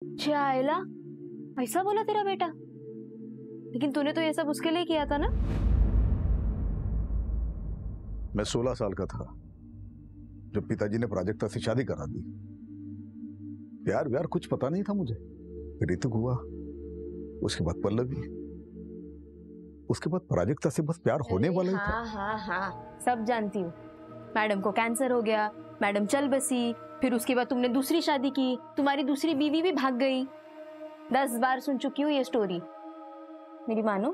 चायला ऐसा बोला तेरा बेटा, लेकिन तूने तो ये सब उसके लिए किया था ना? मैं 16 साल का था जब पिताजी ने प्राजक्ता से शादी करा दी। प्यार व्यार कुछ पता नहीं था मुझे। ऋतु हुआ, उसके बाद पल्लवी, उसके बाद प्राजक्ता से बस प्यार होने वाला ही था। हाँ, सब जानती हूँ। मैडम को कैंसर हो गया, मैडम चल बसी, फिर उसके बाद तुमने दूसरी शादी की, तुम्हारी दूसरी बीवी भी भाग गई। 10 बार सुन चुकी हूँ ये स्टोरी। मेरी मानो,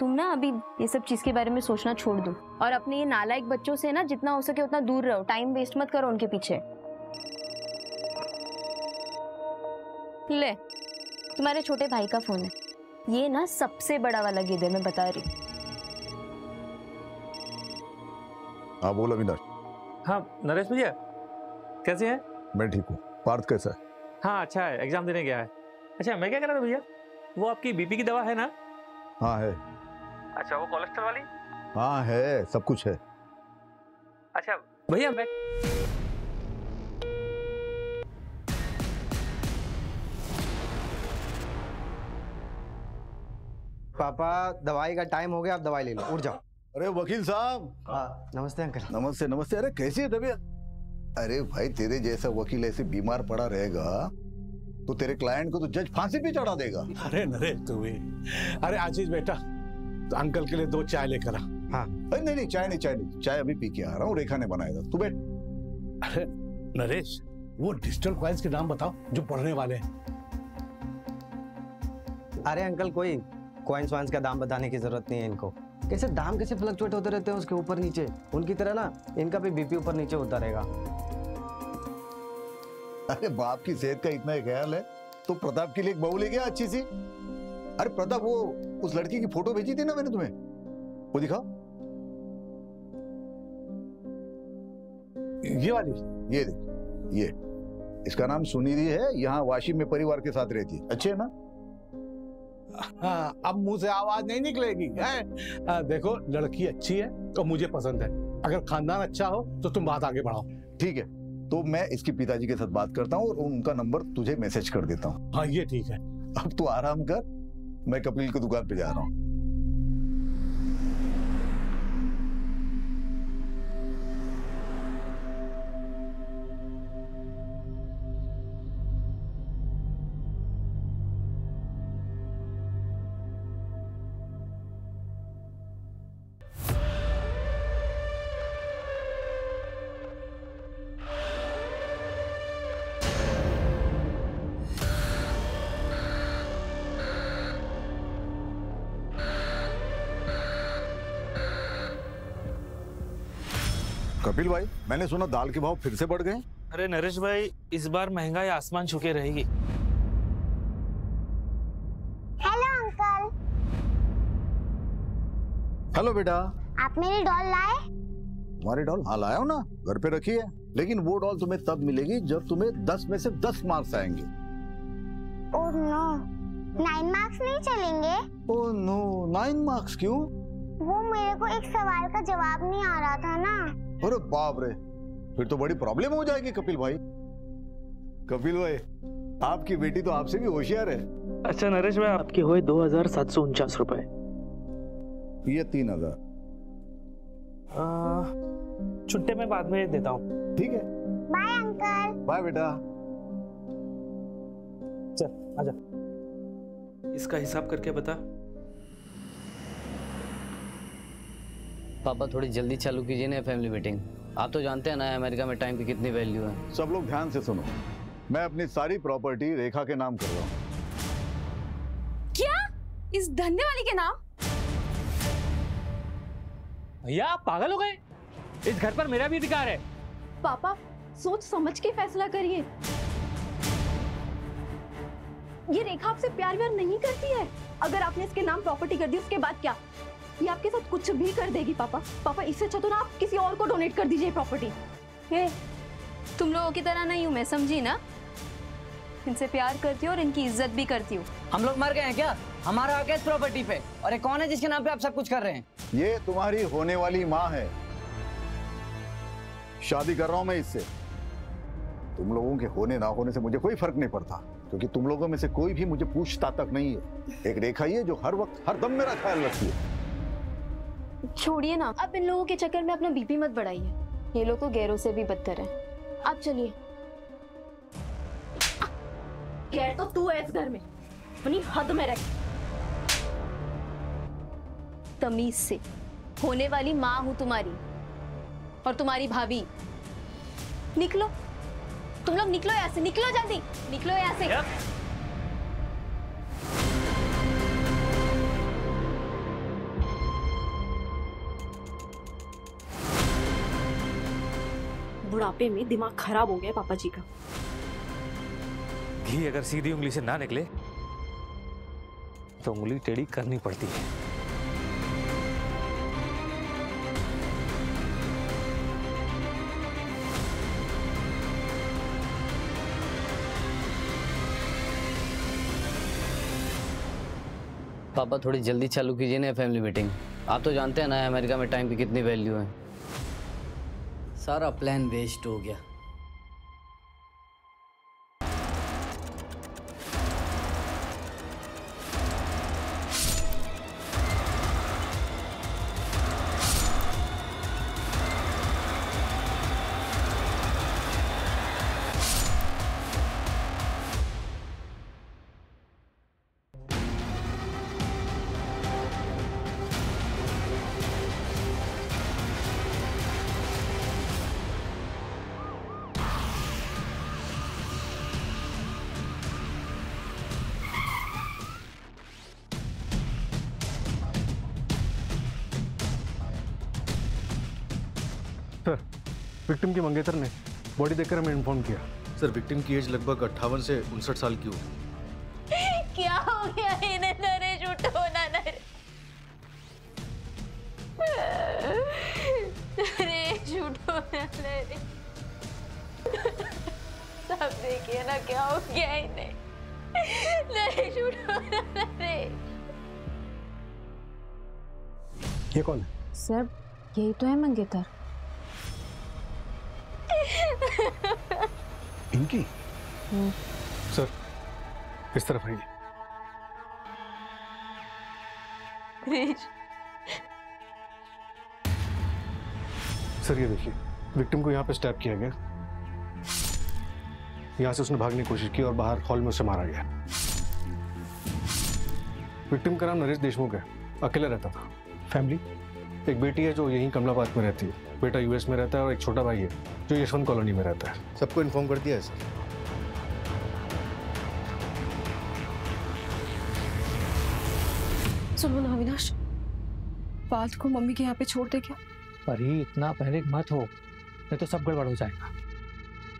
तुम ना अभी ये सब चीज के बारे में सोचना छोड़ दो और अपने ये नालायक बच्चों से ना जितना हो सके उतना दूर रहो। टाइम वेस्ट मत करो उनके पीछे। ले, तुम्हारे छोटे भाई का फोन है। ये ना सबसे बड़ा वाला गिद्ध है, मैं बता रही। हाँ बोल अविनाश। हाँ नरेश भैया, कैसे हैं? मैं ठीक हूँ। पार्थ कैसा है? हाँ अच्छा है, एग्जाम देने गया है। अच्छा मैं क्या कह रहा था भैया, वो आपकी बीपी की दवा है ना? हाँ है। अच्छा वो कोलेस्ट्रॉल वाली? हाँ है, सब कुछ है। अच्छा भैया मैं पापा दवाई का टाइम हो गया, आप दवाई ले लो, उठ जाओ। अरे वकील साहब। नमस्ते अंकल। नमस्ते नमस्ते। अरे कैसी है तबीयत? अरे भाई तेरे जैसा वकील ऐसे बीमार पड़ा रहेगा तो तेरे क्लाइंट को तो जज फांसी पे चढ़ा देगा। अरे नरेश तू भी। अरे आशीष बेटा, तो अंकल के लिए 2 चाय लेकर आ। हाँ। अरे नहीं चाय नहीं, चाय अभी पी के आ रहा हूँ। रेखा ने बनाया था, तू बैठ। अरे नरेश, वो डिजिटल कॉइन्स के नाम बताओ जो पढ़ने वाले हैं। अरे अंकल कोई कॉइन्स वाइन्स का दाम बताने की जरूरत नहीं है इनको। कैसे दाम कैसे फ्लक्चुएट होते रहते हैं उसके ऊपर नीचे, उनकी तरह ना इनका भी बीपी ऊपर नीचे होता रहेगा। अरे बाप की सेहत का इतना ही ख्याल है तो प्रताप के लिए एक बहू ले गया अच्छी सी। अरे प्रताप, वो उस लड़की की फोटो भेजी थी ना मैंने तुम्हें, वो दिखाओ। ये वाली? ये देख, ये इसका नाम सुनिधि है, यहाँ वाशी में परिवार के साथ रहती है। अच्छे है ना? हाँ, अब मुंह से आवाज नहीं निकलेगी है? देखो लड़की अच्छी है तो मुझे पसंद है, अगर खानदान अच्छा हो तो तुम बात आगे बढ़ाओ। ठीक है, तो मैं इसके पिताजी के साथ बात करता हूँ और उनका नंबर तुझे मैसेज कर देता हूँ। हाँ ये ठीक है। अब तू आराम कर, मैं कपिल की दुकान पे जा रहा हूँ। कपिल भाई, मैंने सुना दाल के भाव फिर से बढ़ गए। अरे नरेश भाई, इस बार महंगाई आसमान छूके रहेगी। Hello uncle. हेलो बेटा। आप मेरी डॉल लाए? तुम्हारी डॉल? हाँ लाया हूँ ना, घर पे रखी है। लेकिन वो डॉल तुम्हें तब मिलेगी जब तुम्हें 10 में से 10 मार्क्स आएंगे। ओह नो, 9 मार्क्स नहीं चलेंगे? ओह नो, 9 मार्क्स क्यों? वो मेरे को एक सवाल का जवाब नहीं आ रहा था ना। अरे बाप रे, फिर तो बड़ी प्रॉब्लम हो जाएगी कपिल भाई। कपिल भाई, आपकी बेटी तो आपसे भी होशियार है। अच्छा नरेश भाई, आपके हुए 2749 रुपए। ये 3000। छुट्टे मैं बाद में देता हूँ। ठीक है। Bye uncle. बाय बेटा। चल आजा, इसका हिसाब करके बता। पापा थोड़ी जल्दी चालू कीजिए ना फैमिली मीटिंग। आप तो जानते हैं ना अमेरिका में टाइम की कितनी वैल्यू है। सब लोग ध्यान से सुनो, मैं अपनी सारी प्रॉपर्टी रेखा के नाम कर रहा हूँ। क्या? इस धंधे वाली के नाम? भैया आप पागल हो गए? इस घर पर मेरा भी अधिकार है। पापा सोच समझ के फैसला करिए। ये रेखा आपसे प्यार व्यार नहीं करती है। अगर आपने इसके नाम प्रॉपर्टी कर दी उसके बाद क्या? ये आपके साथ कुछ भी कर देगी पापा। पापा इससे अच्छा तो ना आप किसी और को डोनेट कर दीजिए प्रॉपर्टी। तुम लोगों की तरह नहीं हूँ मैं, समझी ना? इनसे प्यार करती हूँ और इनकी इज्जत भी करती हूँ। हम लोग मर गए हैं क्या? हमारा हक है इस प्रॉपर्टी पे। और ये कौन है जिसके नाम पे आप सब कुछ कर रहे हैं? ये तुम्हारी होने वाली माँ है। शादी कर रहा हूं मैं इससे। तुम लोगों के होने ना होने से मुझे कोई फर्क नहीं पड़ता। क्योंकि तुम लोगों में से कोई भी मुझे पूछता तक नहीं है। एक रेखा ही है जो हर वक्त हर दम मेरा ख्याल रखती है। छोड़िए ना, आप इन लोगों के चक्कर में अपना बीपी मत बढ़ाइए। ये लोग तो गैरों से भी बदतर है। आप चलिए। गैर तो तू है इस घर में, अपनी हद में रह। तमीज से, होने वाली माँ हूं तुम्हारी और तुम्हारी भाभी। निकलो, तुम लोग निकलो यहाँ से, निकलो जल्दी, निकलो यहाँ से। बुढ़ापे में दिमाग खराब हो गया पापा जी का। घी अगर सीधी उंगली से ना निकले तो उंगली टेढ़ी करनी पड़ती है। पापा थोड़ी जल्दी चालू कीजिए ना फैमिली मीटिंग। आप तो जानते हैं ना अमेरिका में टाइम की कितनी वैल्यू है। सारा प्लान वेस्ट हो गया। सर, विक्टिम की मंगेतर ने बॉडी देखकर हमें इन्फॉर्म किया। सर, विक्टिम की एज लगभग 58 से 59 साल की होगी। क्या हो गया इन्हें? नरेश उठो ना, नरेश उठो ना, नरेश। सब देखिए ना क्या हो गया इन्हें। नरेश उठो ना, नरेश। ये कौन है? सर, यही तो है मंगेतर। इनकी? सर, इस तरफ आइए। सर, ये देखिए, विक्टिम को यहाँ पे स्टैब किया गया। यहाँ से उसने भागने की कोशिश की और बाहर हॉल में उसे मारा गया। विक्टिम का नाम नरेश देशमुख है, अकेला रहता था। फैमिली, एक बेटी है जो यहीं कमलाबाद में रहती है, बेटा यूएस में रहता है और एक छोटा भाई है जो यशवंत कॉलोनी में रहता है। सबको इन्फॉर्म कर दिया है सर। सुनो ना अविनाश, बात को मम्मी के यहाँ पे छोड़ दे क्या? परी, इतना पैनिक मत हो, नहीं तो सब गड़बड़ हो जाएगा।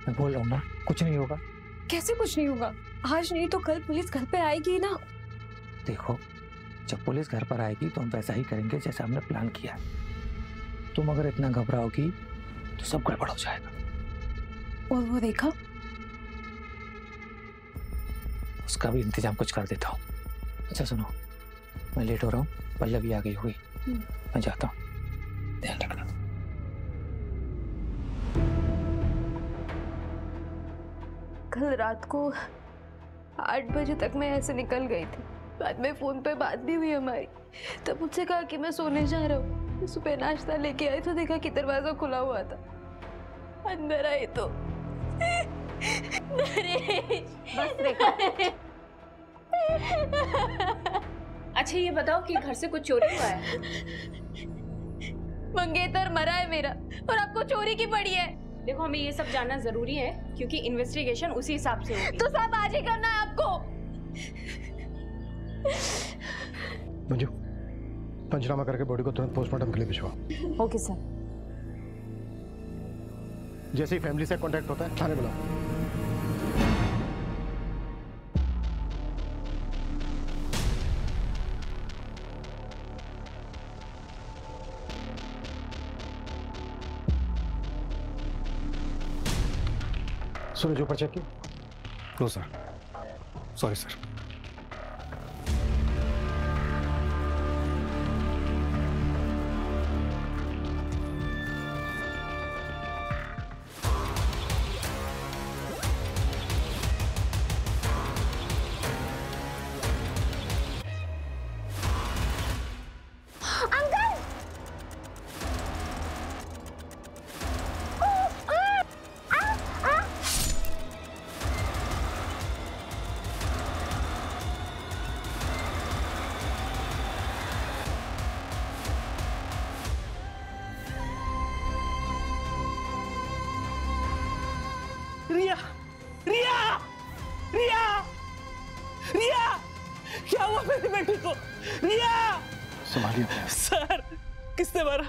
मैं बोल रहा हूँ ना, कुछ नहीं होगा। कैसे कुछ नहीं होगा? आज नहीं तो कल पुलिस घर पे आएगी ना। देखो, जब पुलिस घर पर आएगी तो हम वैसा ही करेंगे जैसा हमने प्लान किया। तुम अगर इतना घबराओगी तो सब गड़बड़ हो जाएगा। और वो देखा, उसका भी इंतजाम कुछ कर देता हूँ। अच्छा सुनो, मैं लेट हो रहा हूँ, पल्लवी आ गई हुई, मैं जाता हूँ, ध्यान रखना। कल रात को 8 बजे तक मैं ऐसे निकल गई थी। बाद में फोन पे बात भी हुई हमारी। तब मुझसे कहा कि मैं सोने जा रहा हूँ। सुबह नाश्ता लेके आई तो देखा कि दरवाजा खुला हुआ था। अंदर आई तो नरेश। बस देखा। अच्छा ये बताओ कि घर से कुछ चोरी हुआ है? मंगेतर मरा है मेरा और आपको चोरी की पड़ी है। देखो, हमें ये सब जानना जरूरी है क्योंकि इन्वेस्टिगेशन उसी हिसाब से होगी। तो सब आज ही करना है आपको। मंजू, पंचनामा करके बॉडी को तुरंत पोस्टमार्टम के लिए भिजवाओ। Okay sir. जैसे ही फैमिली से कांटेक्ट होता है थाने बुलाओ। सुनो, जो पर्चा की? No sir, sorry sir. को। रिया! संभालिए। सर, किसने मारा?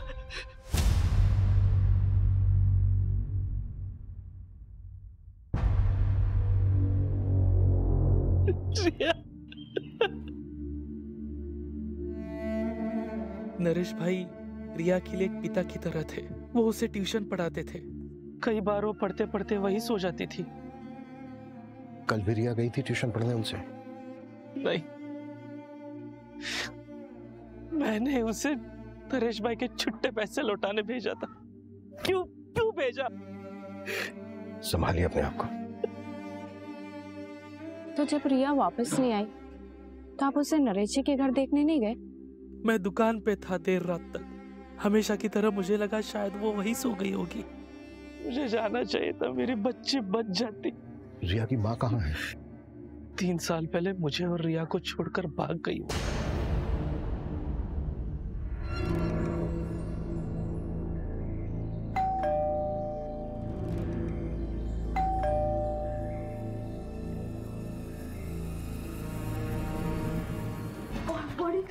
रिया। नरेश भाई रिया के लिए एक पिता की तरह थे। वो उसे ट्यूशन पढ़ाते थे। कई बार वो पढ़ते पढ़ते वही सो जाती थी। कल भी रिया गई थी ट्यूशन पढ़ने उनसे? नहीं, मैंने उसे नरेश भाई के छुट्टे पैसे लौटाने भेजा था। क्यों क्यों भेजा? संभालिए अपने आप को। तो जब रिया वापस नहीं आई तो आप उसे नरेश जी के घर देखने नहीं गए? मैं दुकान पे था देर रात तक। हमेशा की तरह मुझे लगा शायद वो वहीं सो गई होगी। मुझे जाना चाहिए था, मेरी बच्ची बच जाती। रिया की माँ कहाँ है? 3 साल पहले मुझे और रिया को छोड़कर भाग गई वो।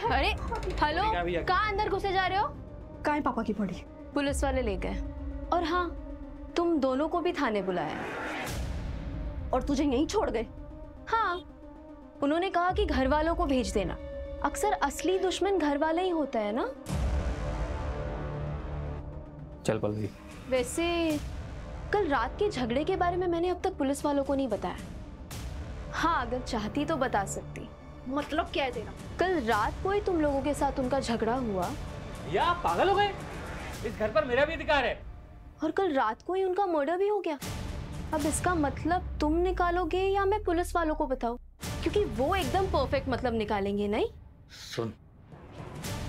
अरे हेलो, कहाँ अंदर घुसे जा रहे हो? कहाँ है पापा की बॉडी? पुलिस वाले ले गए। और हाँ, तुम दोनों को भी थाने बुलाया। और तुझे यहीं छोड़ गए? हाँ, उन्होंने कहा कि घर वालों को भेज देना। अक्सर असली दुश्मन घर वाले ही होता है ना। चल पल्लवी। वैसे कल रात के झगड़े के बारे में मैंने अब तक पुलिस वालों को नहीं बताया। हाँ, अगर चाहती तो बता सकती। मतलब क्या है तेरा? कल रात को ही तुम लोगों के साथ उनका झगड़ा हुआ। या पागल हो गए? इस घर पर मेरा भी अधिकार है। और कल रात को ही उनका मर्डर भी हो गया। अब इसका मतलब तुम निकालोगे या मैं पुलिस वालों को बताऊं? क्योंकि वो एकदम परफेक्ट मतलब निकालेंगे। नहीं सुन,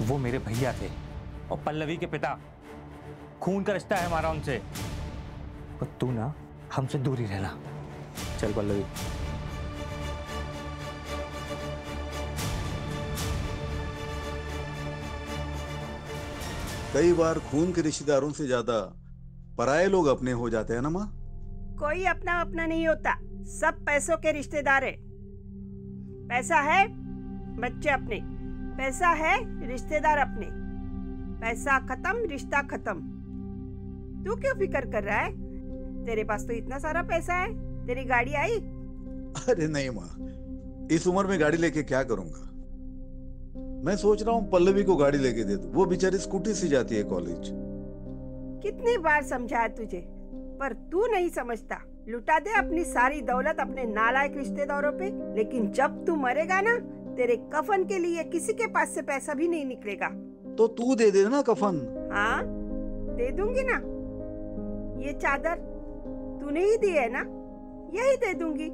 वो मेरे भैया थे और पल्लवी के पिता। खून का रिश्ता है हमारा उनसे। और तू ना हमसे दूर ही रहना। चल पल्लवी। कई बार खून के रिश्तेदारों से ज्यादा पराये लोग अपने हो जाते हैं ना माँ। कोई अपना अपना नहीं होता, सब पैसों के रिश्तेदार है। पैसा है बच्चे अपने, पैसा है रिश्तेदार अपने। पैसा खत्म, रिश्ता खत्म। तू क्यों फिक्र कर रहा है? तेरे पास तो इतना सारा पैसा है। तेरी गाड़ी आई? अरे नहीं माँ, इस उम्र में गाड़ी लेके क्या करूंगा। मैं सोच रहा हूँ पल्लवी को गाड़ी लेके दे दूं। वो बेचारी स्कूटी से जाती है कॉलेज। कितनी बार समझाया तुझे, पर तू नहीं समझता। लुटा दे अपनी सारी दौलत अपने नालायक रिश्तेदारों पे, लेकिन जब तू मरेगा ना, तेरे कफन के लिए किसी के पास से पैसा भी नहीं निकलेगा। तो तू दे दे ना कफन। हाँ, दे दूंगी ना। ये चादर तूने ही दी है ना, यही दे दूंगी।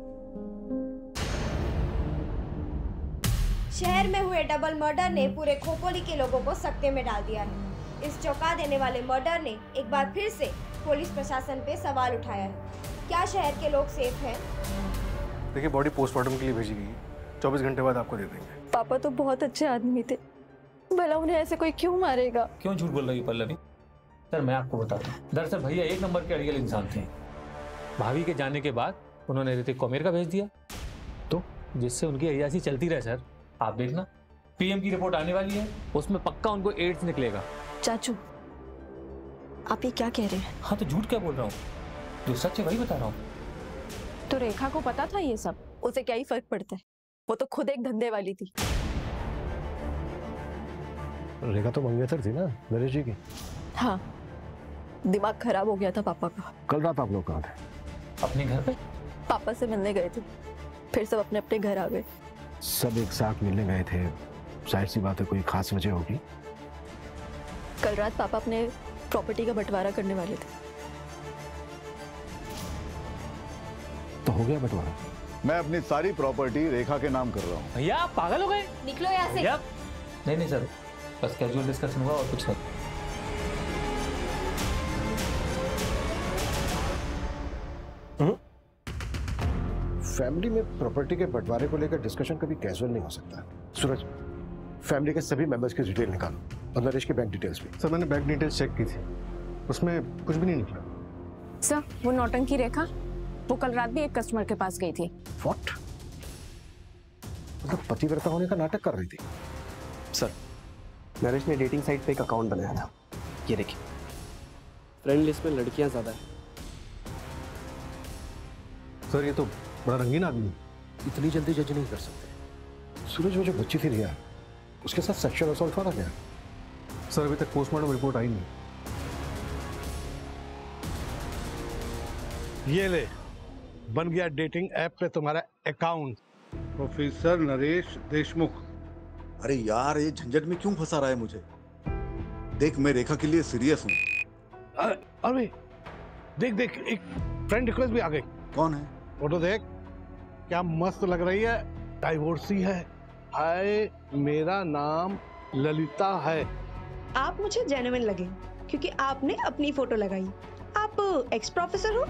शहर में हुए डबल मर्डर ने पूरे खोपोली के लोगों को सकते में डाल दिया है। इस चौंका देने वाले मर्डर ने एक बार फिर से पुलिस प्रशासन पे सवाल उठाया है। क्या शहर के लोग सेफ हैं? देखिए, बॉडी पोस्टमार्टम के लिए भेजी गई है। 24 घंटे बाद आपको दे देंगे। पापा तो बहुत अच्छे आदमी थे, भला उन्हें ऐसे कोई क्यों मारेगा? क्यों झूठ बोल रही है पल्लवी? सर मैं आपको बताता हूँ, दरअसल भैया एक नंबर के अड़ियल इंसान थे। भाभी के जाने के बाद उन्होंने ऋतिक को अमेरिका भेज दिया, तो जिससे उनकी अय्यासी चलती रहे। सर आप देखना, पीएम की रिपोर्ट आने वाली है, उसमें पक्का उनको एड्स निकलेगा। चाचू, आप ये क्या कह रहे हैं? हाँ तो झूठ क्या बोल रहा हूँ, जो सच है वही बता रहा हूँ। तो रेखा को पता था ये सब? उसे क्या ही फर्क पड़ता है, वो तो खुद एक धंधे वाली थी। रेखा तो मंगेतर थी ना नरेश जी की। हाँ, दिमाग खराब हो गया था पापा का। कल रात आप लोग कहाँ थे? अपने घर पे पापा से मिलने गए थे, फिर सब अपने अपने घर आ गए। सब एक साथ मिलने गए थे, जाहिर सी बात है कोई खास वजह होगी। कल रात पापा अपने प्रॉपर्टी का बंटवारा करने वाले थे। तो हो गया बंटवारा? मैं अपनी सारी प्रॉपर्टी रेखा के नाम कर रहा हूँ। भैया आप पागल हो गए? निकलो यहाँ से। नहीं नहीं सर, बस कैजुअल डिस्कशन हुआ और कुछ नहीं। फैमिली में प्रॉपर्टी के बंटवारे को लेकर डिस्कशन कभी कैजुअल नहीं हो सकता। सूरज, फैमिली के सभी मेंबर्स की डिटेल निकालो और नरेश के बैंक डिटेल्स भी। सर मैंने बैंक डिटेल्स चेक की थी, उसमें कुछ भी नहीं निकला। सर, वो नौटंकी रेखा, वो कल रात भी एक कस्टमर के पास गई थी। व्हाट? मतलब पतिव्रता होने का नाटक कर रही थी? सर, नरेश ने डेटिंग साइट पे एक अकाउंट बनाया था, ये देखिए। फ्रेंड लिस्ट में लड़कियां ज़्यादा है। सर ये तो बड़ा रंगीन आदमी है। इतनी जल्दी जज नहीं कर सकते। सूरज, वो जो बच्ची थी रिया, उसके साथ सेक्सुअल असॉल्ट हुआ था क्या? सर अभी तक पोस्टमार्टम रिपोर्ट आई नहीं। ये ले, बन गया डेटिंग ऐप पे तुम्हारा अकाउंट। प्रोफेसर नरेश देशमुख। अरे यार, ये झंझट में क्यों फंसा रहा है मुझे? देख, मैं रेखा के लिए सीरियस हूँ। अरे देख देख, एक फ्रेंड रिक्वेस्ट भी आ गई। कौन है? फोटो देख, क्या मस्त लग रही है। डाइवोर्सी है। हाय, मेरा नाम ललिता है। आप मुझे जेन्युइन लगे क्योंकि आपने अपनी फोटो लगाई। आप एक्स प्रोफेसर हो?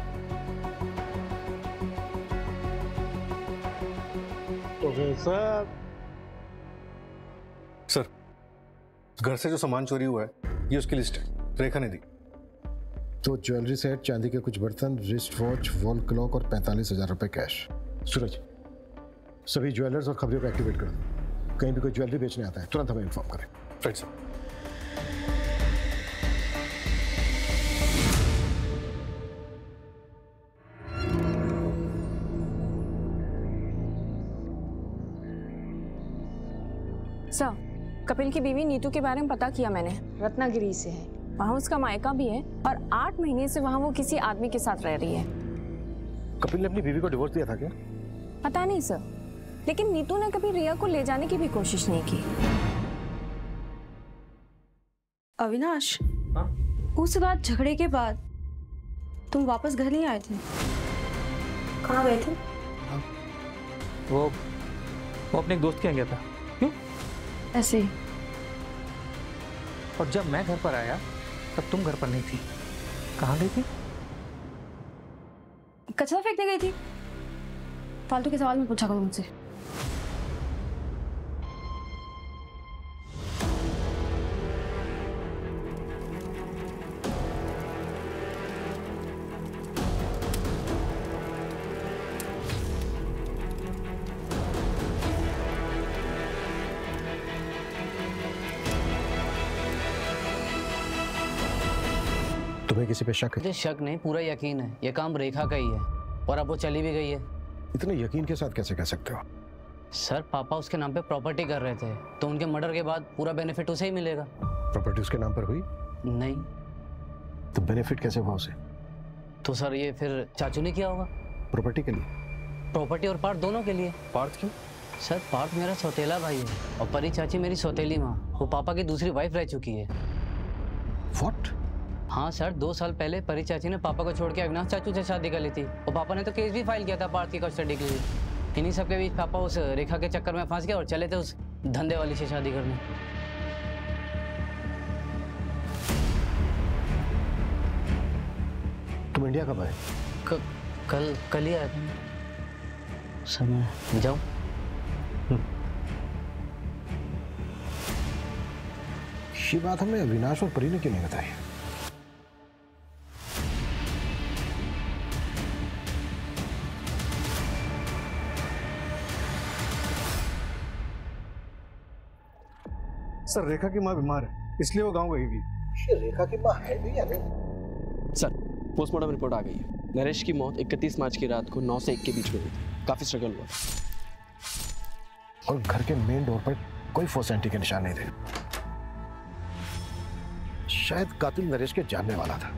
प्रोफेसर। सर, घर से जो सामान चोरी हुआ है ये उसकी लिस्ट है, रेखा ने दी। तो ज्वेलरी सेट, चांदी के कुछ बर्तन, रिस्ट वॉच, वॉल क्लॉक और 45,000 रुपए कैश। सूरज, सभी ज्वेलर्स और खबरियों को एक्टिवेट कर दो। कहीं भी कोई ज्वेलरी बेचने आता है तुरंत हमें इन्फॉर्म करें। Right sir. सर, कपिल की बीवी नीतू के बारे में पता किया मैंने। रत्नागिरी से है। वहाँ उसका मायका भी है और 8 महीने से वहाँ वो किसी आदमी के साथ रह रही है। कपिल ने अपनी बीवी को डिवोर्स दिया था क्या? पता नहीं सर, लेकिन नीतू ने कभी रिया को ले जाने की भी कोशिश नहीं की। अविनाश, उस रात झगड़े के बाद तुम वापस घर नहीं आए थे? कहाँ गए थे? वो अपने एक दोस्त के यहाँ गया था। क्यों? ऐसे ही। और जब मैं घर पर आया तब तुम घर पर नहीं थी। कहाँ गई थी? कचरा फेंकने गई थी। फालतू के सवाल में पूछा करो मुझसे। तुम्हें किसी पे शक है? मुझे शक नहीं, पूरा यकीन है। ये काम रेखा का ही है और अब वो चली भी गई है। इतने यकीन के साथ कैसे कह सकते हो? सर, पापा उसके नाम पे प्रॉपर्टी कर रहे थे, तो उनके मर्डर के बाद पूरा बेनिफिट उसे ही मिलेगा। प्रॉपर्टी उसके नाम पर हुई? नहीं। तो बेनिफिट कैसे हुआ उसे? तो सर ये फिर चाचू ने किया होगा। प्रॉपर्टी के लिए? प्रॉपर्टी और पार्थ दोनों के लिए। पार्थ क्यों? सर, पार्थ मेरा सौतेला भाई है और परी चाची मेरी सौतेली माँ। वो पापा की दूसरी वाइफ रह चुकी है। What? हाँ सर, 2 साल पहले परी चाची ने पापा को छोड़ के अविनाश चाचू से शादी कर ली थी और पापा ने तो केस भी फाइल किया था पार्थ की कस्टडी के लिए। इन्हीं सब के बीच पापा उस रेखा के चक्कर में फंस गए और चले थे उस धंधे वाली से शादी करने। तुम इंडिया कब आए? कल ही आया था। समय जाओ। ये बात हमें अविनाश और परी ने क्यों नहीं बताई? सर, रेखा की माँ बीमार है इसलिए वो गांव गई थी। रेखा की माँ है भी या नहीं? सर, पोस्टमार्टम रिपोर्ट आ गई है। नरेश की मौत 31 मार्च की रात को 9 से 1 के बीच में हुई थी। काफी स्ट्रगल हुआ और घर के मेन डोर पर कोई फोर्सेंटी के निशान नहीं थे। शायद कातिल नरेश के जानने वाला था।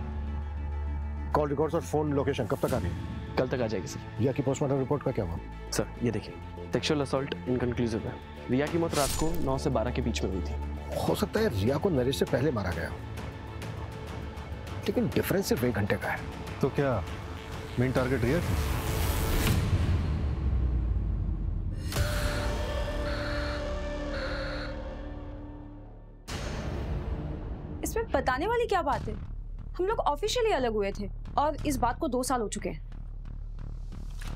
कॉल रिकॉर्ड्स और फोन लोकेशन कब तक आ गई? कल तक आ जाएगी सर। रिया की पोस्टमार्टम रिपोर्ट का क्या हुआ? सर ये देखिए, सेक्सुअल असॉल्ट इनकंक्लूसिव है। रिया की मौत रात को 9 से 12 के बीच में हुई थी। हो सकता है रिया को नरेश से पहले मारा गया, लेकिन डिफरेंस सिर्फ 1 घंटे का है। तो क्या मेन टारगेट रिया थी? इसमें बताने वाली क्या बात है? हम लोग ऑफिशियली अलग हुए थे और इस बात को 2 साल हो चुके हैं।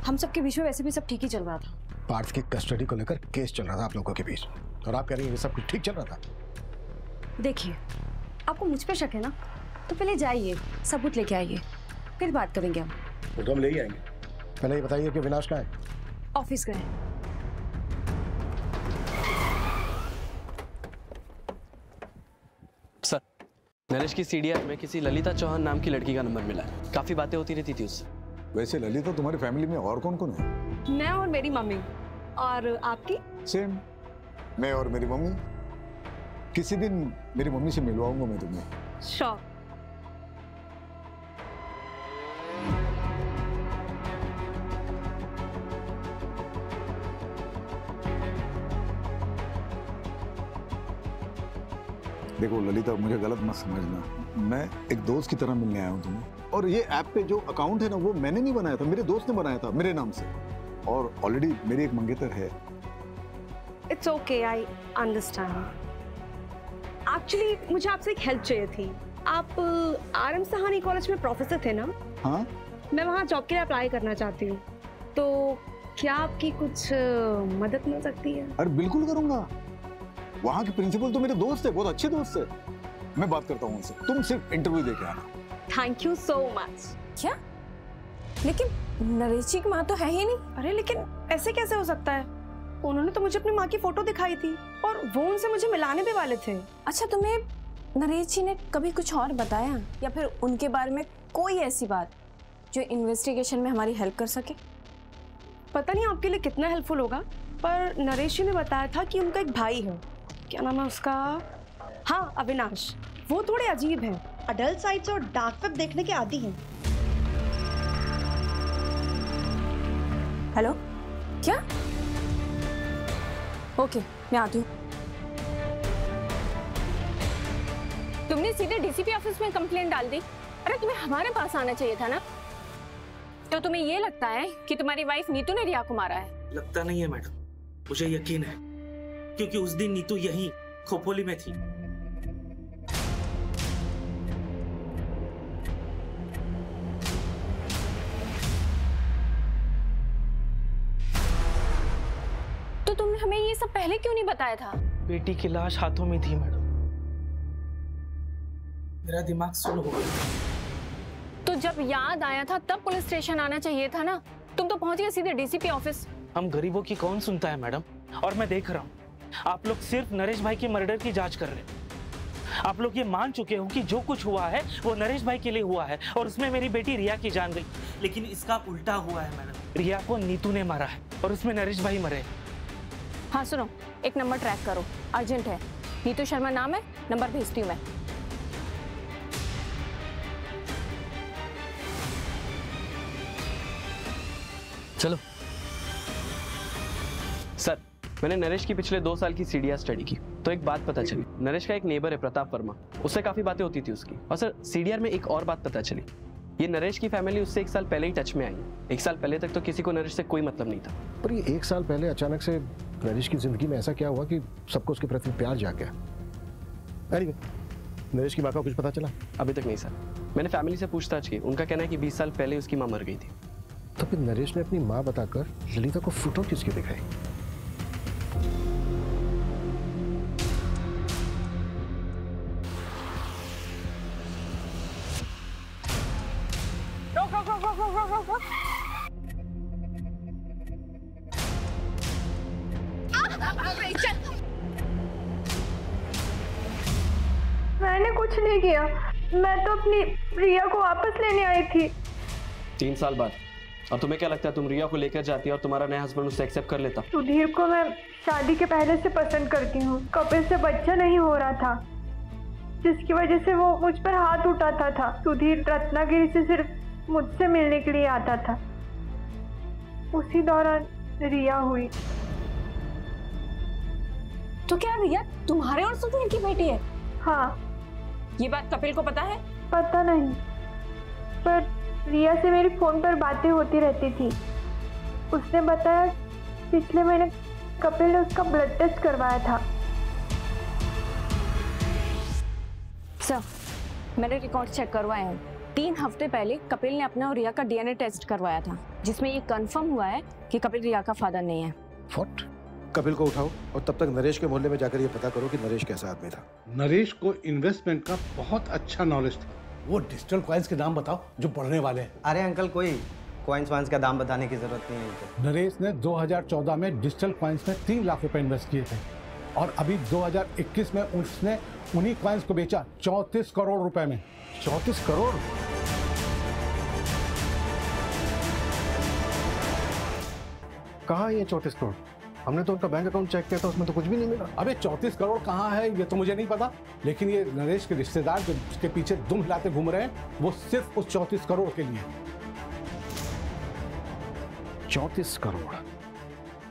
हम सबके बीच में वैसे भी सब ठीक ही चल रहा था। पार्थ की कस्टडी को लेकर केस चल रहा था आप लोगों के बीच, और आप कह रही हैं ये सब कुछ ठीक चल रहा था? देखिए, आपको मुझ पे शक है ना, तो पहले जाइए, सबूत लेके आइए, फिर बात करेंगे हम। वो तो हम ले ही आएंगे। पहले ये बताइए कि विनाश कहाँ है? ऑफिस गए। नरेश की सीडीआर में किसी ललिता चौहान नाम की लड़की का नंबर मिला है। काफी बातें होती रहती थी उससे। वैसे ललिता तुम्हारी फैमिली में और कौन कौन है? मैं और मेरी मम्मी। और आपकी? सेम, मैं और मेरी मम्मी। किसी दिन मेरी मम्मी से मिलवाऊंगा मैं तुम्हें। श्योर। देखो ललिता, मुझे गलत मत समझना, मैं एक दोस्त की तरह मिलने आया हूँ तुम्हें। और ये ऐप पे जो अकाउंट है ना, वो मैंने नहीं बनाया था, मेरे दोस्त ने बनाया था मेरे नाम से। और ऑलरेडी मेरी एक मंगेतर है। It's okay, I understand. Actually मुझे आपसे एक हेल्प चाहिए थी। आप RM सहानी कॉलेज में प्रोफेसर थे ना? हाँ। मैं वहाँ जॉब के लिए अप्लाई करना चाहती हूँ, तो क्या आपकी कुछ मदद मिल सकती है? अरे बिल्कुल करूंगा। वहाँ के प्रिंसिपल तो मेरे दोस्त है, बहुत अच्छे दोस्त है। मैं बात करता हूँ उनसे, तुम सिर्फ इंटरव्यू दे के आना। Thank you so much. क्या? लेकिन नरेश जी की माँ तो है ही नहीं। अरे लेकिन ऐसे कैसे हो सकता है? उन्होंने तो मुझे अपनी माँ की फोटो दिखाई थी और वो उनसे मुझे मिलाने भी वाले थे। अच्छा, तुम्हें नरेश जी ने कभी कुछ और बताया या फिर उनके बारे में कोई ऐसी बात जो इन्वेस्टिगेशन में हमारी हेल्प कर सके? पता नहीं आपके लिए कितना हेल्पफुल होगा, पर नरेश जी ने बताया था कि उनका एक भाई है। क्या नाम है उसका? हाँ, अविनाश। वो थोड़े अजीब हैं, अडल्ट साइट्स और डार्क वेब देखने के आदी हैं। हेलो, क्या? ओके, मैं आती हूँ। तुमने सीधे DCP ऑफिस में कंप्लेंट डाल दी? अरे तुम्हें हमारे पास आना चाहिए था ना। तो तुम्हें ये लगता है कि तुम्हारी वाइफ नीतू ने रिया को मारा है? लगता नहीं है मैडम, मुझे यकीन है, क्योंकि उस दिन नीतू यहीं खोपोली में थी। तो तुमने हमें ये सब पहले क्यों नहीं बताया था? बेटी की लाश हाथों में थी मैडम, मेरा दिमाग सुन हो गया। तो जब याद आया था तब पुलिस स्टेशन आना चाहिए था ना। तुम तो पहुंच गए सीधे DCP ऑफिस। हम गरीबों की कौन सुनता है मैडम? और मैं देख रहा हूँ आप लोग सिर्फ नरेश भाई के मर्डर की जांच कर रहे हैं। आप लोग ये मान चुके हो कि जो कुछ हुआ है वो नरेश भाई के लिए हुआ है और उसमें मेरी बेटी रिया की जान गई। लेकिन इसका उल्टा हुआ है मैडम, रिया को नीतू ने मारा है और उसमें नरेश भाई मरे। हाँ सुनो, एक नंबर ट्रैक करो, अर्जेंट है। नीतू शर्मा नाम है, नंबर भेजती हूँ मैं। चलो सर, मैंने नरेश की पिछले 2 साल की सीडीआर स्टडी की तो एक बात पता चली। नरेश का एक नेबर है प्रताप वर्मा, उससे काफी बातें होती थी उसकी। और सर सीडीआर में एक और बात पता चली, ये नरेश की फैमिली उससे 1 साल पहले ही टच में आई है। 1 साल पहले तक तो किसी को नरेश से कोई मतलब नहीं था। पर ये 1 साल पहले अचानक से नरेश की जिंदगी में ऐसा क्या हुआ कि सबको उसके प्रति प्यार जाग गया? anyway, नरेश की माँ का कुछ पता चला? अभी तक नहीं सर, मैंने फैमिली से पूछताछ की, उनका कहना है कि 20 साल पहले उसकी माँ मर गई थी। तो फिर नरेश ने अपनी माँ बताकर ललिता को फोटो किसकी दिखाई? मैंने कुछ नहीं किया, मैं तो अपनी रिया को वापस लेने आई थी। 3 साल बाद। और तुम्हें क्या लगता है तुम रिया को लेकर जाती और तुम्हारा नया हस्बैंड उससे एक्सेप्ट कर लेता? सुधीर को मैं शादी के पहले से पसंद करती हूँ। कपिल से बच्चा नहीं हो रहा था, जिसकी वजह से वो मुझ पर हाथ उठाता था। सुधीर रत्नागिरी से सिर्फ मुझसे मिलने के लिए आता था। उसी दौरान रिया हुई। तो क्या रिया तुम्हारे और सुधीर की बेटी है? हाँ। ये बात कपिल को पता है? पता नहीं, पर रिया से मेरी फोन पर बातें होती रहती थी। उसने बताया पिछले महीने कपिल ने उसका ब्लड टेस्ट करवाया था। सर, मैंने रिकॉर्ड चेक करवाए हैं। 3 हफ्ते पहले कपिल ने अपना और रिया का DNA टेस्ट करवाया था, जिसमें ये कंफर्म हुआ है कि कपिल रिया का फादर नहीं है। What? कपिल को उठाओ और तब तक नरेश के मोहल्ले में जाकर ये पता करो कि नरेश कैसा आदमी था। नरेश को इन्वेस्टमेंट का बहुत अच्छा नॉलेज था। वो डिजिटल कॉइन्स के नाम बताओ जो बढ़ने वाले हैं। अरे अंकल, कोई कॉइन्स वाइन्स का दाम बताने की जरूरत नहीं है इनको। नरेश ने 2014 में डिजिटल कॉइन्स में 3 लाख रुपए इन्वेस्ट किए थे और अभी 2021 में उसने उन्हीं कॉइन्स को बेचा 34 करोड़ रुपए में। 34 करोड़? कहाँ है ये 34 करोड़? हमने तो उनका बैंक अकाउंट चेक किया था, उसमें तो कुछ भी नहीं मिला। अबे 34 करोड़ कहाँ है ये तो मुझे नहीं पता, लेकिन ये नरेश के रिश्तेदार जो उसके पीछे दुम हिलाते घूम रहे हैं वो सिर्फ उस 34 करोड़ के लिए। 34 करोड़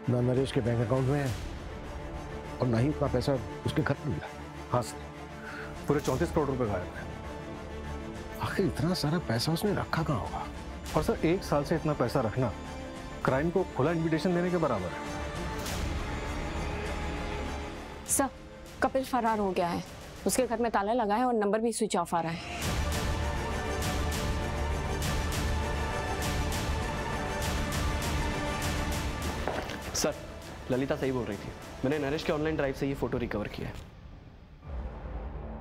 ना नरेश के बैंक अकाउंट में है और ना ही उतना पैसा उसके घर में मिला। हाँ सर, पूरे 34 करोड़ रुपए गायब है। आखिर इतना सारा पैसा उसने रखा कहाँ होगा? और सर 1 साल से इतना पैसा रखना क्राइम को खुला इन्विटेशन देने के बराबर है। सर, कपिल फरार हो गया है। उसके घर में ताला लगा है और नंबर भी स्विच ऑफ आ रहा है। सर, ललिता सही बोल रही थी। मैंने नरेश के ऑनलाइन ड्राइव से ये फोटो रिकवर किया है।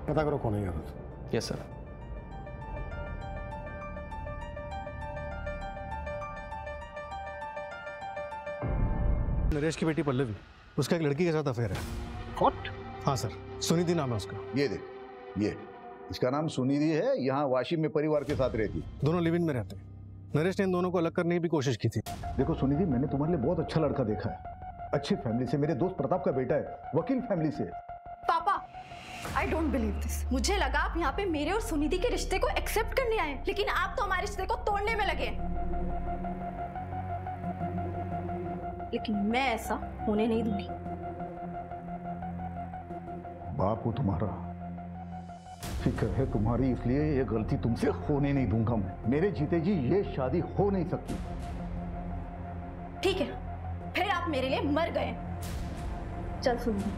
पता करो कौन है ये। Yes sir. नरेश की बेटी पल्लवी, उसका एक लड़की के साथ अफेयर है। व्हाट? हाँ सर, सुनिधि नाम है उसका। ये देख, ये इसका नाम सुनिधि है, यहाँ वाशिम में परिवार के साथ रहती। दोनों लिव इन में रहते हैं। नरेश ने इन दोनों को अलग करने की भी कोशिश की थी। देखो सुनिधि, मैंने तुम्हारे लिए बहुत अच्छा लड़का देखा है, अच्छी फैमिली से, मेरे दोस्त प्रताप का बेटा है, वकील फैमिली से। पापा, आई डोंट बिलीव दिस। मुझे लगा आप यहाँ पे मेरे और सुनिधि के रिश्ते को एक्सेप्ट करने आए, लेकिन आप तो हमारे रिश्ते को तोड़ने में लगे। लेकिन मैं ऐसा होने नहीं दूंगी। बाप हो तुम्हारा, फिक्र है तुम्हारी, इसलिए ये गलती तुमसे होने नहीं दूंगा मैं। मेरे जीते जी ये शादी हो नहीं सकती। ठीक है, फिर आप मेरे लिए मर गए। चल सुनिए,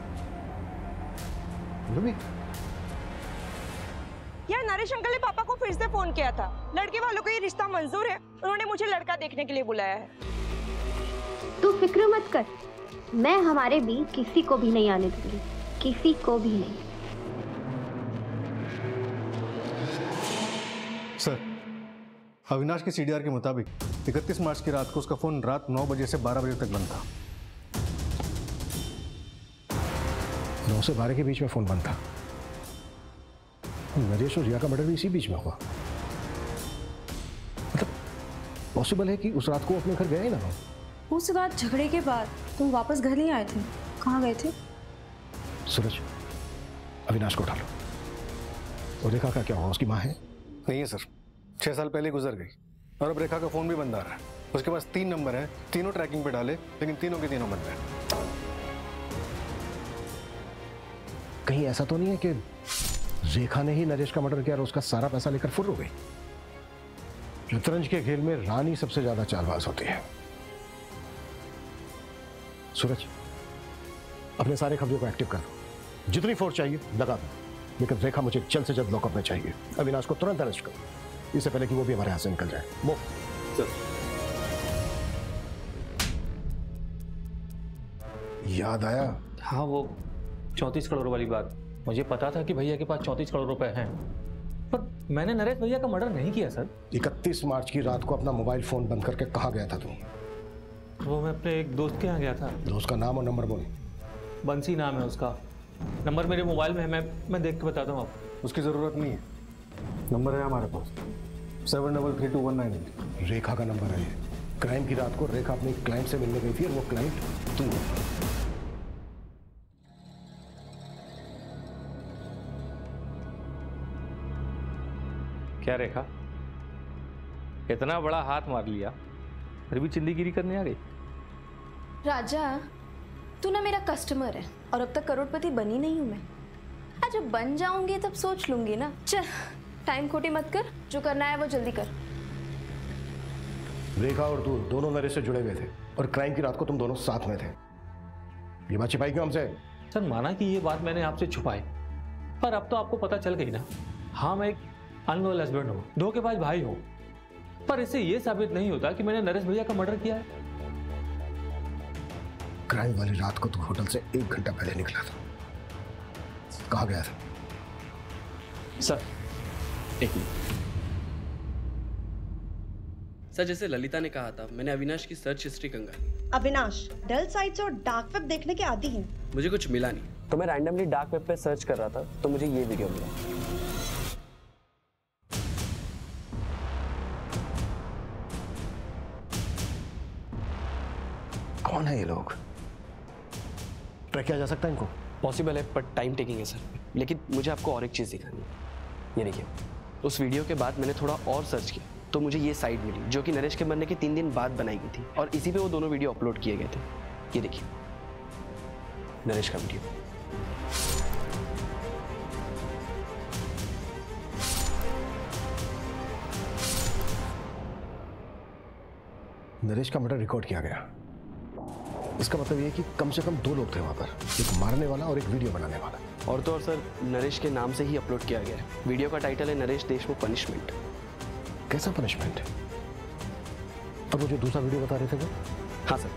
यार नरेश अंकल ने पापा को फिर से फोन किया था। लड़के वालों को ये रिश्ता मंजूर है, उन्होंने मुझे लड़का देखने के लिए बुलाया है। तू फिक्र मत कर, मैं हमारे बीच किसी को भी नहीं आने दूंगी, किसी को भी नहीं। सर, अविनाश के सीडीआर के मुताबिक 31 मार्च की रात को उसका फोन रात 9 बजे से 12 बजे तक बंद था। 9 से 12 के बीच में फोन बंद था। नरेश और रिया का मर्डर भी इसी बीच में हुआ। मतलब पॉसिबल है कि उस रात को अपने घर गए ही ना हो। उस रात झगड़े के बाद तुम वापस घर नहीं आए थे, कहाँ गए थे? सूरज, अविनाश को उठा लो। और रेखा का क्या हुआ? उसकी माँ है? नहीं है सर, 6 साल पहले गुजर गई और अब रेखा का फोन भी बंद आ रहा है। उसके पास 3 नंबर हैं, तीनों ट्रैकिंग पे डाले, लेकिन तीनों के तीनों बंद हैं। कहीं ऐसा तो नहीं है कि रेखा ने ही नरेश का मर्डर किया और उसका सारा पैसा लेकर फुर्र हो गई? शतरंज के खेल में रानी सबसे ज्यादा चालबाज होती है। सूरज, अपने सारे खबरों को एक्टिव कर दो, जितनी फोर्स चाहिए लगा दो, लेकिन रेखा मुझे जल्द से जल्द लॉकअप में चाहिए। अविनाश को तुरंत अरेस्ट करो, इससे पहले कि वो भी हमारे हाथ से निकल जाए। वो याद आया? हाँ, वो 34 करोड़ वाली बात। मुझे पता था कि भैया के पास 34 करोड़ रुपए हैं, पर मैंने नरेश भैया का मर्डर नहीं किया सर। 31 मार्च की रात को अपना मोबाइल फोन बंद करके कहाँ गया था तुम? वो मैं अपने एक दोस्त के यहाँ गया था। दोस्त का नाम और नंबर बोल। बंसी नाम है उसका, नंबर मेरे मोबाइल में है, मैं देख के बताता हूँ आपको। उसकी ज़रूरत नहीं है, नंबर है हमारे पास 733219। रेखा का नंबर है ये। क्राइम की रात को रेखा अपने क्लाइंट से मिलने गई थी और वो क्लाइंट तुम। क्या रेखा, इतना बड़ा हाथ मार लिया फिर भी चिंदीगिरी करने आ गई? राजा, तू ना मेरा कस्टमर है और अब तक करोड़पति बनी नहीं हूं मैं। आज जब बन जाऊंगी तब सोच लूंगी ना। चल, टाइम खोटी मत कर, जो करना है वो जल्दी कर। रेखा और तू दोनों नरेश से जुड़े हुए थे और क्राइम की रात को तुम दोनों साथ में थे। ये बात छिपाई क्यों हमसे? सर, माना कि ये बात मैंने आपसे छुपाई, पर अब तो आपको पता चल गई ना। हाँ, मैं एक अनलॉयल हस्बैंड हूँ, धोखेबाज भाई हूँ, पर इससे ये साबित नहीं होता कि मैंने नरेश भैया का मर्डर किया है। क्राइम वाली रात को तू होटल से 1 घंटा पहले निकला था, कहाँ गया था? सर, एक मिनट। सर, जैसे ललिता ने कहा था, मैंने अविनाश की सर्च हिस्ट्री कंगाली। अविनाश डल साइट्स और डार्क वेब देखने के आदी हैं। मुझे कुछ मिला नहीं, तो मैं रैंडमली डार्क वेब पे सर्च कर रहा था, तो मुझे ये वीडियो मिला। कौन है ये लोग? ट्रैक किया जा सकता है इनको? पॉसिबल है, पर टाइम टेकिंग है सर। लेकिन मुझे आपको और एक चीज़ दिखानी है। ये देखिए, उस वीडियो के बाद मैंने थोड़ा और सर्च किया, तो मुझे ये साइट मिली जो कि नरेश के मरने के 3 दिन बाद बनाई गई थी, और इसी पे वो दोनों वीडियो अपलोड किए गए थे। ये देखिए, नरेश का वीडियो। नरेश का मर्डर रिकॉर्ड किया गया। इसका मतलब ये है कि कम से कम 2 लोग थे वहां पर, एक मारने वाला और एक वीडियो बनाने वाला। और तो और सर, नरेश के नाम से ही अपलोड किया गया है। वीडियो का टाइटल है नरेश देशमुख पनिशमेंट। कैसा पनिशमेंट? और वो जो दूसरा वीडियो बता रहे थे वो? हाँ सर।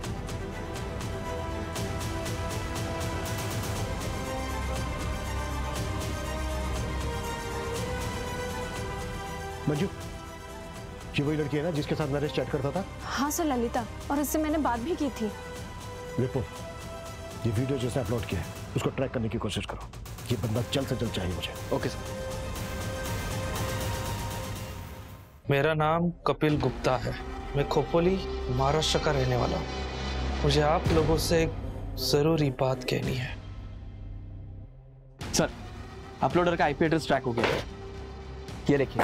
मंजू, ये वही लड़की है ना जिसके साथ नरेश चैट करता था? हाँ सर, ललिता, और इससे मैंने बात भी की थी। विपुल, ये वीडियो जिसने अपलोड किया है उसको ट्रैक करने की कोशिश करो। ये बंदा जल्द से जल्द चाहिए मुझे। Okay sir. मेरा नाम कपिल गुप्ता है। मैं खोपोली, महाराष्ट्र का रहने वाला हूँ। मुझे आप लोगों से एक जरूरी बात कहनी है। सर, अपलोडर का आईपी एड्रेस ट्रैक हो गया है। ये देखिए,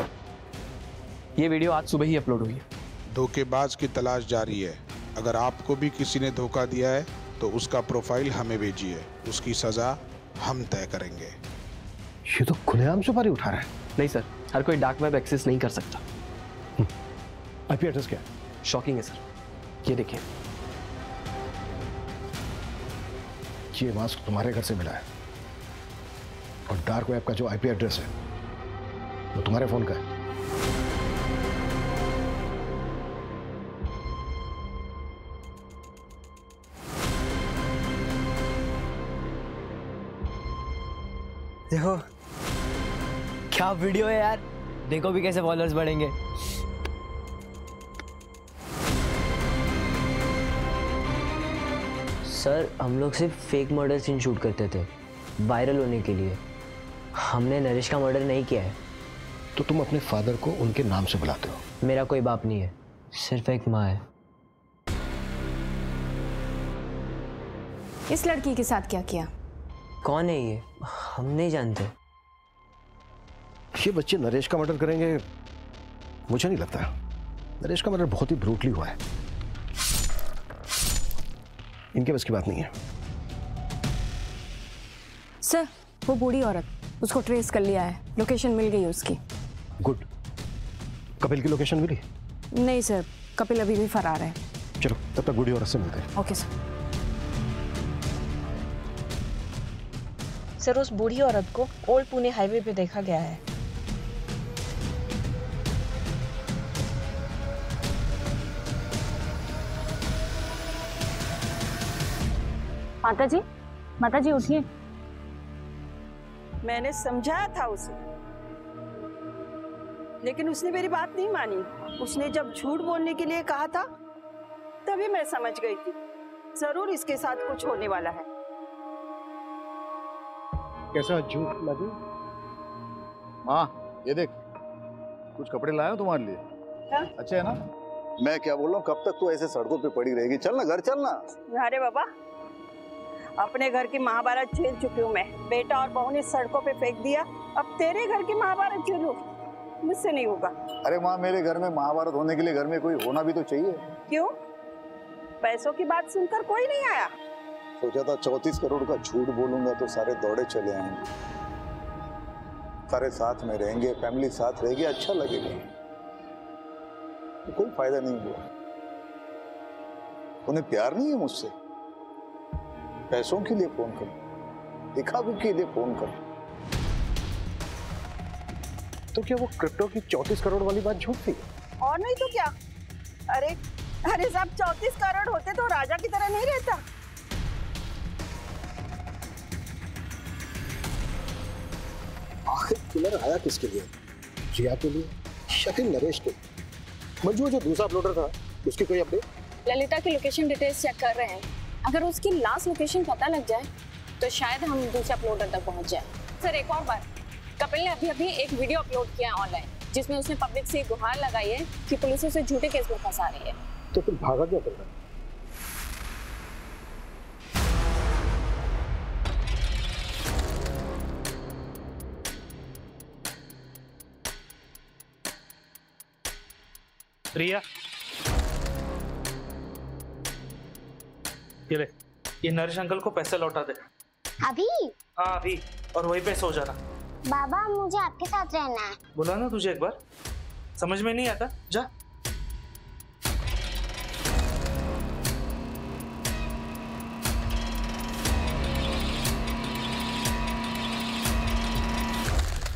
ये वीडियो आज सुबह ही अपलोड हुई है। धोखेबाज की तलाश जारी है। अगर आपको भी किसी ने धोखा दिया है तो उसका प्रोफाइल हमें भेजिए, उसकी सजा हम तय करेंगे। ये तो खुलेआम सुपारी उठा रहा है। नहीं सर, हर कोई डार्क वेब एक्सेस नहीं कर सकता। आईपी एड्रेस क्या है? शॉकिंग है सर, ये देखिए। ये मास्क तुम्हारे घर से मिला है, और डार्क वेब का जो आईपी एड्रेस है वो तुम्हारे फोन का है। देखो क्या वीडियो है यार, देखो भी कैसे फॉलोअर्स बढ़ेंगे। सर, हम लोग सिर्फ फेक मर्डर सीन शूट करते थे वायरल होने के लिए। हमने नरेश का मर्डर नहीं किया है। तो तुम अपने फादर को उनके नाम से बुलाते हो? मेरा कोई बाप नहीं है, सिर्फ एक माँ है। इस लड़की के साथ क्या किया? कौन है ये? हम नहीं जानते। ये बच्चे नरेश का मर्डर करेंगे मुझे नहीं लगता। नरेश का मर्डर बहुत ही ब्रूटली हुआ है, इनके बस की बात नहीं है। सर, वो बूढ़ी औरत, उसको ट्रेस कर लिया है, लोकेशन मिल गई उसकी। गुड। कपिल की लोकेशन मिली? नहीं सर, कपिल अभी भी फरार है। चलो तब तक बूढ़ी औरत से मिलते हैं। Okay sir. सर, उस बूढ़ी औरत को ओल्ड पुणे हाईवे पे देखा गया है। माता जी उठिए। मैंने समझाया था उसे, लेकिन उसने मेरी बात नहीं मानी। उसने जब झूठ बोलने के लिए कहा था तभी मैं समझ गई थी जरूर इसके साथ कुछ होने वाला है। कैसा झूठ लगे? माँ, ये देख, कुछ कपड़े लाया हूं तुम्हारे लिए। क्या? अच्छे है ना? मैं क्या बोल रहा हूँ, कब तक तू ऐसे सड़कों पे पड़ी रहेगी? चल ना घर, चलना। अरे बाबा, अपने घर की महाभारत झेल चुकी हूँ मैं। बेटा और बहू ने सड़कों पे फेंक दिया, अब तेरे घर की महाभारत झेलूं? मुझसे नहीं होगा। अरे माँ, मेरे घर में महाभारत होने के लिए घर में कोई होना भी तो चाहिए। क्यों? पैसों की बात सुनकर कोई नहीं आया? सोचा था 34 करोड़ का झूठ बोलूंगा तो सारे दौड़े चले आएंगे, सारे साथ में रहेंगे, फैमिली साथ रहेगी, अच्छा लगेगा। तो कोई फायदा नहीं हुआ। उन्हें प्यार नहीं है मुझसे, पैसों के लिए फोन कर, दिखावे के लिए फोन कर। तो क्या वो क्रिप्टो की 34 करोड़ वाली बात झूठ थी? और नहीं तो क्या। अरे अरे साहब, 34 करोड़ होते तो राजा की तरह नहीं रहता। आखिर किलर आया किसके लिए? रिया के लिए या फिर नरेश के? मंजू, जो दूसरा अपलोडर था उसकी कोई अपडेट? ललिता की लोकेशन डिटेल्स चेक कर रहे हैं। अगर उसकी लास्ट लोकेशन पता लग जाए तो शायद हम दूसरे अपलोडर तक पहुंच जाए। सर एक और बात, कपिल ने अभी एक वीडियो अपलोड किया है ऑनलाइन, जिसमें उसने पब्लिक से गुहार लगाई है कि पुलिस उसे झूठे केस में फंसा रही है। तो फिर भागा क्या कर रहा है? रिया, ये ले, ये नरेश अंकल को पैसे लौटा दे। अभी? हाँ अभी, और वहीं पे सो जाना। बाबा मुझे आपके साथ रहना है। बोला ना तुझे एक बार, समझ में नहीं आता, जा।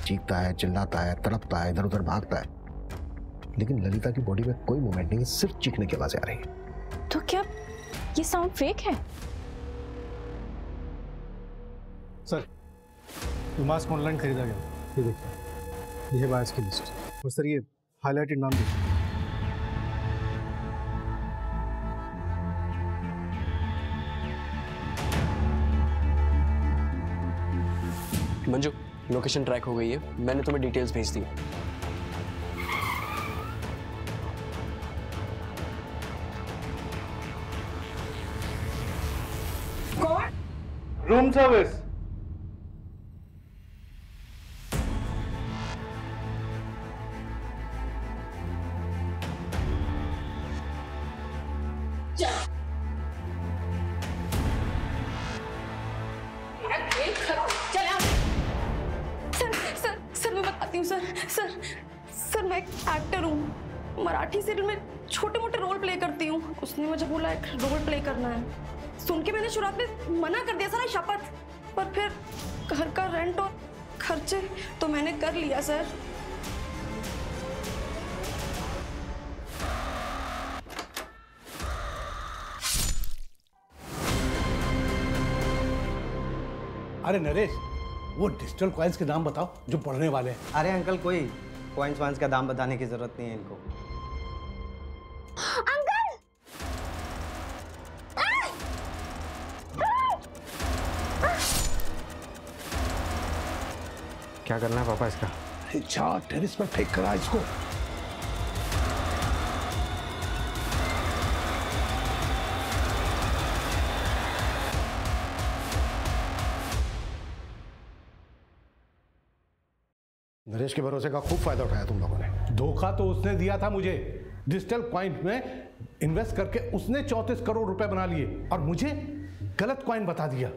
चीखता है, चिल्लाता है, तड़पता है, इधर उधर भागता है, लेकिन ललिता की बॉडी में कोई मूवमेंट नहीं है, सिर्फ चीखने की आवाजें आ रही है। तो क्या ये साउंड फेक है? सर, ये मास्क ऑनलाइन खरीदा गया, ये देखिए, ये है बायर्स की लिस्ट। और सर ये हाईलाइटेड नाम देखिए। मंजू, लोकेशन ट्रैक हो गई है, मैंने तुम्हें डिटेल्स भेज दी। कौन? Room service. सर मैं एक एक्टर हूँ, मराठी सीरियल में छोटे मोटे रोल प्ले करती हूँ। उसने मुझे बोला एक रोल प्ले करना है, सुन के मैंने शुरुआत में मना कर दिया सर, शपथ, पर फिर घर का रेंट और खर्चे तो मैंने कर लिया सर। अरे नरेश, वो डिजिटल कॉइन्स के दाम बताओ जो पढ़ने वाले हैं। अरे अंकल, कोई कॉइन्स वाइन्स का दाम बताने की जरूरत नहीं है इनको। अंकल! क्या करना है पापा इसका? जा टेरिस पर फेंक करा इसको। नरेश के भरोसे का खूब फायदा उठाया तुम लोगों ने। धोखा तो उसने दिया था मुझे। डिजिटल कॉइन में इन्वेस्ट करके उसने 34 करोड़ रुपए बना लिए और मुझे गलत कॉइन बता दिया।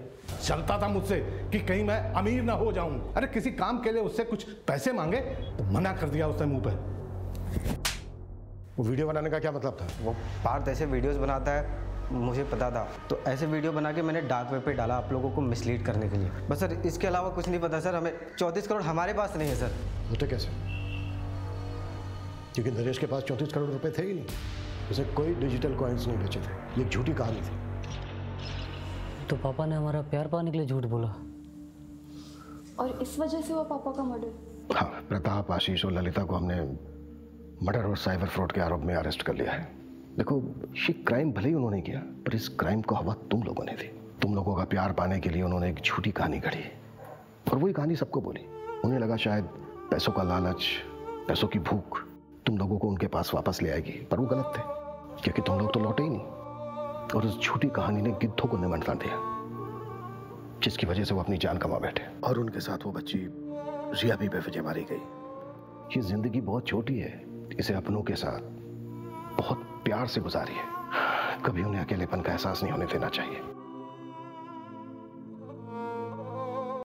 चलता था मुझसे कि कहीं मैं अमीर ना हो जाऊं। अरे किसी काम के लिए उससे कुछ पैसे मांगे तो मना कर दिया उसने मुंह पे। वो वीडियो बनाने का क्या मतलब था? वो पार्थ ऐसे वीडियोस बनाता है, मुझे पता था, तो ऐसे वीडियो बना के मैंने डार्क वेब पे डाला आप लोगों को मिसलीड करने के लिए। बस सर, इसके अलावा कुछ नहीं पता सर। हमें 34 करोड़ हमारे पास नहीं है सर। होते कैसे? क्योंकि नरेश के पास 34 करोड़ रुपए थे ही नहीं, उसे कोई डिजिटल कॉइन्स नहीं बेचे थे। ये झूठी कहानी थी। तो पापा ने हमारा प्यार पाने के लिए झूठ बोला, और इस वजह से हुआ पापा का मर्डर। हाँ, प्रताप, आशीष और ललिता को हमने मर्डर और साइबर फ्रॉड के आरोप में अरेस्ट कर लिया है। देखो, ये क्राइम भले ही उन्होंने किया, पर इस क्राइम को हवा तुम लोगों ने दी। तुम लोगों का प्यार पाने के लिए उन्होंने एक झूठी कहानी गढ़ी और वही कहानी सबको बोली। उन्हें लगा शायद पैसों का लालच, पैसों की भूख तुम लोगों को उनके पास वापस ले आएगी, पर वो गलत थे, क्योंकि तुम लोग तो लौटे ही नहीं। और उस झूठी कहानी ने गिद्धों को निमंत्रण दिया, जिसकी वजह से वो अपनी जान गंवा बैठे और उनके साथ वो बच्ची रिया भी बेवजह मारी गई। ये जिंदगी बहुत छोटी है, इसे अपनों के साथ बहुत प्यार से गुजारिए। कभी उन्हें अकेलेपन का एहसास नहीं होने देना चाहिए।